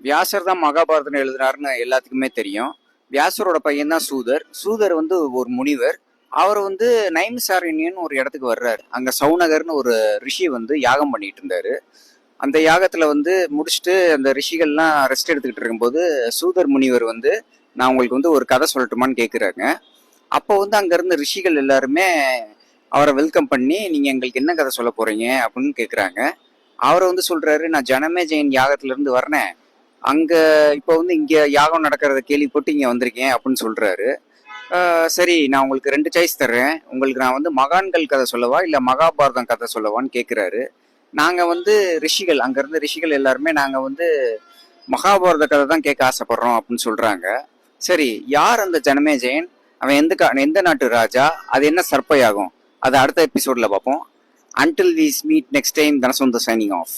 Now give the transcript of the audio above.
வியாசர் தான் மகாபாரதம் எழுதுனாருன்னு எல்லாத்துக்குமே தெரியும். வியாசரோட பையன் தான் சூதர். சூதர் வந்து ஒரு முனிவர். அவர் வந்து நைமிசாரண்யன்னு ஒரு இடத்துக்கு வர்றாரு. அங்க சவுனகர்னு ஒரு ரிஷி வந்து யாகம் பண்ணிட்டு இருந்தாரு. அந்த யாகத்துல வந்து முடிச்சுட்டு அந்த ரிஷிகள்லாம் ரெஸ்ட் எடுத்துக்கிட்டு இருக்கும்போது சூதர் முனிவர் வந்து நான் உங்களுக்கு வந்து ஒரு கதை சொல்லட்டுமான்னு கேட்குறாங்க. அப்போ வந்து அங்க இருந்த ரிஷிகள் எல்லாருமே அவரை வெல்கம் பண்ணி நீங்க எங்களுக்கு என்ன கதை சொல்ல போறீங்க அப்படின்னு கேட்குறாங்க. அவர் வந்து சொல்றாரு, நான் ஜனமே ஜெயின் யாகத்துல இருந்து வரேன். அங்க இப்போ வந்து இங்க யாகம் நடக்கிறத கேள்விப்பட்டு இங்க வந்திருக்கேன் அப்படின்னு சொல்றாரு. சரி, நான் உங்களுக்கு 2 சாய்ஸ் தர்றேன். உங்களுக்கு நான் வந்து மகான்கள் கதை சொல்லவா இல்ல மகாபாரதம் கதை சொல்லவான்னு கேட்குறாரு. நாங்க வந்து ரிஷிகள், அங்க இருந்த ரிஷிகள் எல்லாருமே நாங்க வந்து மகாபாரத கதை தான் கேட்க ஆசைப்படுறோம் அப்படின்னு சொல்றாங்க. சரி, யார் அந்த ஜனமே ஜெயன்? அவன் எந்த நாட்டு ராஜா? அது என்ன சர்ப்ப யாகம்? அதை அடுத்த எபிசோட்ல பார்ப்போம். Until we meet next time, Dhanasundar signing of.